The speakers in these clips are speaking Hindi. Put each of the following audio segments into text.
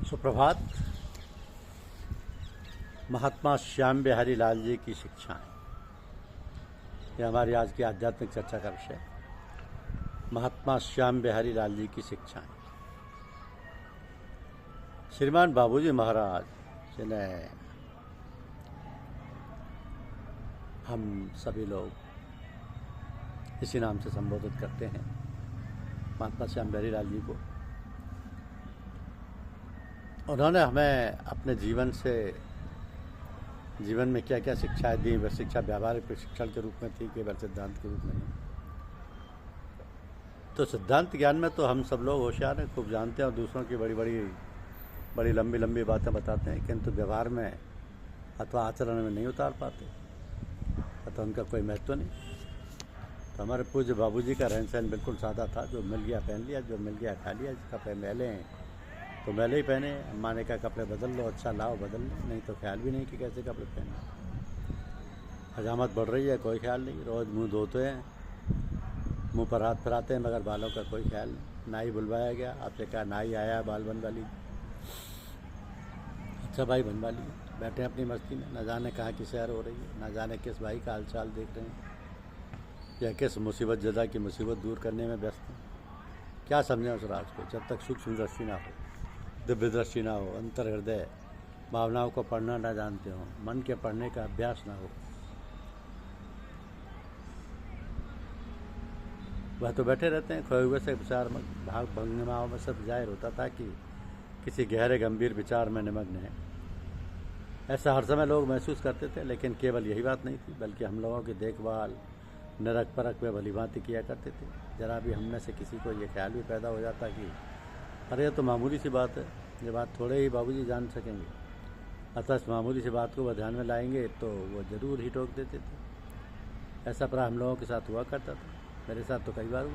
सुप्रभात। महात्मा श्याम बिहारी लाल जी की शिक्षाएं, यह हमारी आज की आध्यात्मिक चर्चा का विषय। महात्मा श्याम बिहारी लाल जी की शिक्षाएं। श्रीमान बाबूजी महाराज जिन्हें हम सभी लोग इसी नाम से संबोधित करते हैं, महात्मा श्याम बिहारी लाल जी को, उन्होंने हमें अपने जीवन में क्या क्या शिक्षाएं दी। वह शिक्षा व्यावहारिक प्रशिक्षण के रूप में थी, केवल सिद्धांत के रूप में नहीं। तो सिद्धांत ज्ञान में तो हम सब लोग होशियार हैं, खूब जानते हैं और दूसरों की बड़ी लंबी लंबी बातें बताते हैं, किंतु व्यवहार में अथवा आचरण में नहीं उतार पाते, अतः उनका कोई महत्व नहीं। तो हमारे पूज्य बाबूजी का रहन सहन बिल्कुल सादा था। जो मिल गया पहन लिया, जो मिल गया खा लिया। कपड़े मैले हैं तो मैले ही पहने। अम्मा ने कहा कपड़े बदल लो, अच्छा लाओ बदल लो, नहीं तो ख्याल भी नहीं कि कैसे कपड़े पहने। हजामत बढ़ रही है, कोई ख्याल नहीं। रोज़ मुंह धोते हैं, मुंह पर हाथ फिराते हैं, मगर बालों का कोई ख्याल नहीं। नाई बुलवाया गया, आपसे कहा नाई आया, बाल बनवा लीजिए। अच्छा भाई बनवा लीजिए, बैठे अपनी मस्ती में। न जाने कहाँ की सैर हो रही है, न जाने किस भाई का हालचाल देख रहे हैं, या किस मुसीबत ज़दा की मुसीबत दूर करने में व्यस्त हैं। क्या समझें उस राज को जब तक सूक्ष्म दृष्टि ना हो, दिव्य दृष्टि ना हो, अंतर हृदय भावनाओं को पढ़ना ना जानते हो, मन के पढ़ने का अभ्यास ना हो। वह तो बैठे रहते हैं खोए हुए से विचार में, भाग भंगिमाओं में सब जाहिर होता था कि किसी गहरे गंभीर विचार में निमग्न है। ऐसा हर समय लोग महसूस करते थे, लेकिन केवल यही बात नहीं थी, बल्कि हम लोगों की देखभाल नरक परख में भली भांति किया करते थे। जरा भी हम में से किसी को ये ख्याल भी पैदा हो जाता कि अरे ये तो मामूली सी बात है, ये बात थोड़े ही बाबूजी जान सकेंगे, अतः इस मामूली सी बात को वह ध्यान में लाएंगे, तो वो ज़रूर ही टोक देते थे। ऐसा प्राय हम लोगों के साथ हुआ करता था, मेरे साथ तो कई बार हुआ।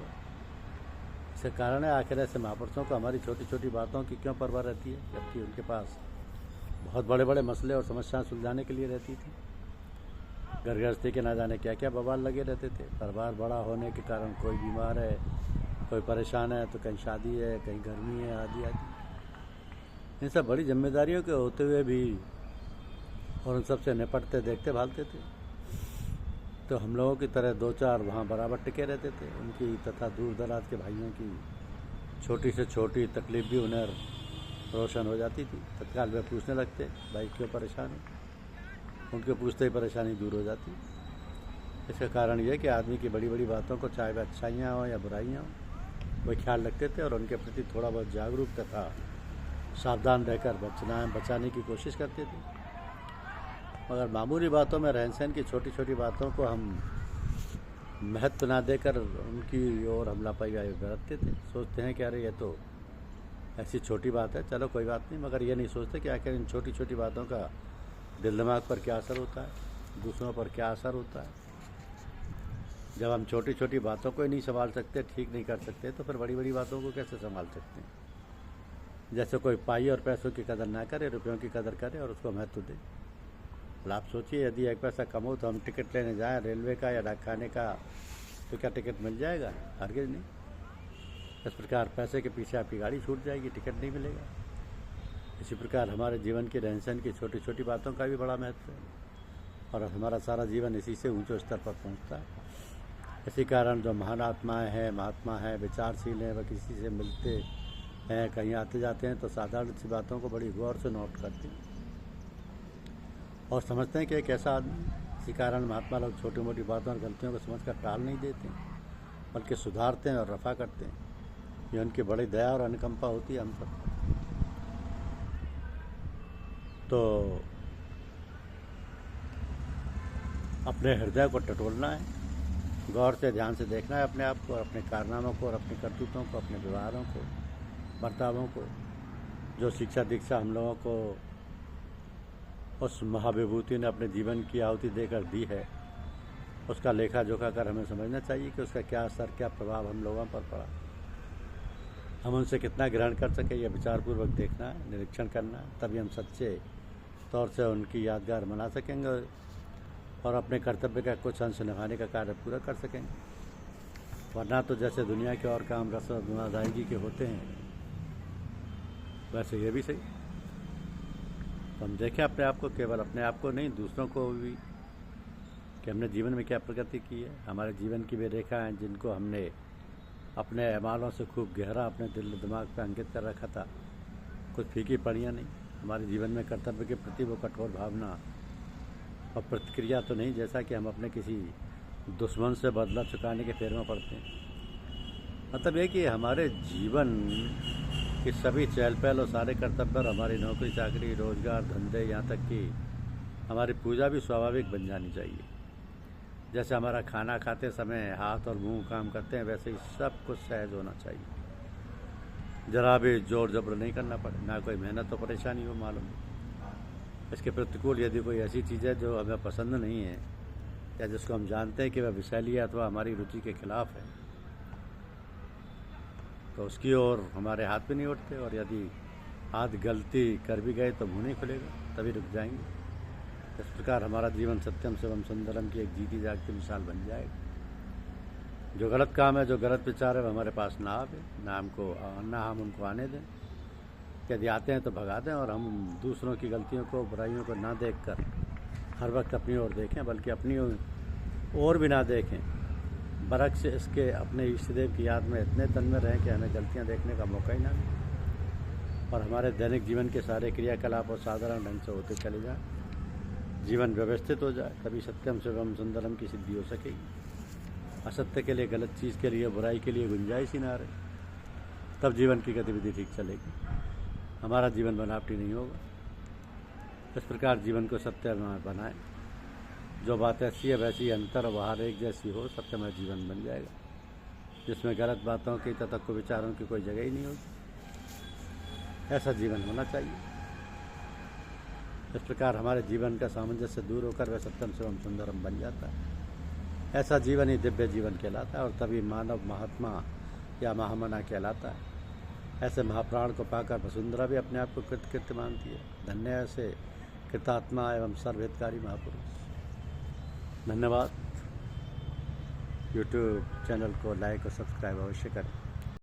इसका कारण है आखिर ऐसे महापुरुषों को हमारी छोटी छोटी बातों की क्यों परवाह रहती है, जबकि उनके पास बहुत बड़े बड़े मसले और समस्याएं सुलझाने के लिए रहती थी। घर गृहस्थी के ना जाने क्या क्या बवाल लगे रहते थे। परिवार बड़ा होने के कारण कोई बीमार है, कोई परेशान है, तो कहीं शादी है, कहीं गर्मी है, आदि आदि। इन सब बड़ी जिम्मेदारियों के होते हुए भी और उन सबसे निपटते देखते भालते थे, तो हम लोगों की तरह दो चार वहाँ बराबर टिके रहते थे। उनकी तथा दूर दराज के भाइयों की छोटी से छोटी तकलीफ भी उन्हें रोशन हो जाती थी। तत्काल वे पूछने लगते, भाई क्यों परेशान हो? उनके पूछते ही परेशानी दूर हो जाती। इसका कारण यह कि आदमी की बड़ी बड़ी बातों को, चाहे वह अच्छाइयाँ हों या बुराइयाँ हों, वे ख्याल रखते थे और उनके प्रति थोड़ा बहुत जागरूक तथा सावधान रहकर बचाने की कोशिश करते थे। मगर मामूली बातों में, रहन सहन की छोटी छोटी बातों को हम महत्व ना देकर उनकी ओर हम लापरवाही बरतते थे। सोचते हैं कि अरे ये तो ऐसी छोटी बात है, चलो कोई बात नहीं, मगर ये नहीं सोचते कि आखिर इन छोटी छोटी बातों का दिल दिमाग पर क्या असर होता है, दूसरों पर क्या असर होता है। जब हम छोटी छोटी बातों को ही नहीं संभाल सकते, ठीक नहीं कर सकते, तो फिर बड़ी बड़ी बातों को कैसे संभाल सकते हैं। जैसे कोई पाई और पैसों की कदर ना करे, रुपयों की कदर करे और उसको महत्व दे। आप सोचिए, यदि एक पैसा कम हो तो हम टिकट लेने जाएं रेलवे का या डाकखाने का, तो क्या टिकट मिल जाएगा? हरगिज़ नहीं। इस प्रकार पैसे के पीछे आपकी गाड़ी छूट जाएगी, टिकट नहीं मिलेगा। इसी प्रकार हमारे जीवन की रहन सहन की छोटी छोटी बातों का भी बड़ा महत्व है, और हमारा सारा जीवन इसी से ऊंचे स्तर पर पहुंचता है। इसी कारण जो महान आत्माएँ हैं, महात्मा हैं, विचारशील हैं, वह किसी से मिलते हैं, कहीं आते जाते हैं, तो साधारण सी बातों को बड़ी गौर से नोट करते हैं और समझते हैं कि एक ऐसा आदमी। इसी कारण महात्मा लोग छोटी मोटी बातों और गलतियों को समझकर टाल नहीं देते, बल्कि सुधारते हैं और रफ़ा करते हैं। ये उनकी बड़ी दया और अनुकंपा होती है हम सब। तो अपने हृदय को टटोलना है, गौर से ध्यान से देखना है अपने आप को, अपने कारनामों को और अपने करतूतों को, अपने व्यवहारों को, बर्तावों को। जो शिक्षा दीक्षा हम लोगों को उस महाविभूति ने अपने जीवन की आहुति देकर दी है, उसका लेखा जोखा कर हमें समझना चाहिए कि उसका क्या असर, क्या प्रभाव हम लोगों पर पड़ा। हम उनसे कितना ग्रहण कर सके, यह विचारपूर्वक देखना है, निरीक्षण करना है, तभी हम सच्चे तौर से उनकी यादगार मना सकेंगे और अपने कर्तव्य का कुछ अंश निभाने का कार्य पूरा कर सकेंगे। वरना तो जैसे दुनिया के और काम रस्म अदायगी के होते हैं, वैसे ये भी सही। तो हम देखें अपने आप को, केवल अपने आप को नहीं, दूसरों को भी, कि हमने जीवन में क्या प्रगति की है। हमारे जीवन की वे रेखाएँ जिनको हमने अपने अमालों से खूब गहरा अपने दिल दिमाग पर अंकित कर रखा था, कुछ फीकी पड़ियाँ नहीं। हमारे जीवन में कर्तव्य के प्रति वो कठोर भावना और प्रतिक्रिया तो नहीं, जैसा कि हम अपने किसी दुश्मन से बदला चुकाने के फेर में पड़ते हैं। मतलब ये कि हमारे जीवन की सभी चहल पहल और सारे कर्तव्य और हमारी नौकरी चाकरी, रोजगार, धंधे, यहाँ तक कि हमारी पूजा भी स्वाभाविक बन जानी चाहिए। जैसे हमारा खाना खाते समय हाथ और मुंह काम करते हैं, वैसे ही सब कुछ सहज होना चाहिए। जरा भी जोर जबर नहीं करना पड़े, ना कोई मेहनत और परेशानी हो मालूम। इसके प्रतिकूल यदि कोई ऐसी चीज़ है जो हमें पसंद नहीं है या जिसको हम जानते हैं कि वह विषैली है अथवा हमारी रुचि के खिलाफ है, तो उसकी ओर हमारे हाथ भी नहीं उठते। और यदि हाथ गलती कर भी गए तो मुँह नहीं खुलेगा, तभी रुक जाएंगे। इस प्रकार हमारा जीवन सत्यम शिवम सुंदरम की एक जीती जागती मिसाल बन जाएगा। जो गलत काम है, जो गलत विचार है, वो हमारे पास ना आवे, ना हम उनको आने दें। यदि आते हैं तो भगा दें, और हम दूसरों की गलतियों को, बुराइयों को ना देखकर हर वक्त अपनी ओर देखें, बल्कि अपनी ओर भी ना देखें। बरक से इसके अपने इष्टदेव की याद में इतने तन में रहें कि हमें गलतियां देखने का मौका ही ना मिले, और हमारे दैनिक जीवन के सारे क्रियाकलाप और साधारण ढंग से होते चले जाएं। जीवन व्यवस्थित हो जाए, तभी सत्यम शिवम सुंदरम की सिद्धि हो सकेगी। असत्य के लिए, गलत चीज़ के लिए, बुराई के लिए गुंजाइश ही ना रहे, तब जीवन की गतिविधि ठीक चलेगी। हमारा जीवन बनावटी नहीं होगा। इस प्रकार जीवन को सत्यमय बनाएं। जो बात ऐसी है वैसी अंतर बाहर एक जैसी हो, सत्यमय जीवन बन जाएगा, जिसमें गलत बातों की तथा कुविचारों की कोई जगह ही नहीं होगी। ऐसा जीवन होना चाहिए। इस प्रकार हमारे जीवन का सामंजस्य दूर होकर वह सत्यम शिवम सुंदरम बन जाता है। ऐसा जीवन ही दिव्य जीवन कहलाता है, और तभी मानव महात्मा या महामना कहलाता है। ऐसे महाप्राण को पाकर वसुंधरा भी अपने आप को कृतकृत्य मानती है। धन्य ऐसे कृतात्मा एवं सर्वहितकारी महापुरुष। धन्यवाद। यूट्यूब चैनल को लाइक और सब्सक्राइब अवश्य करें।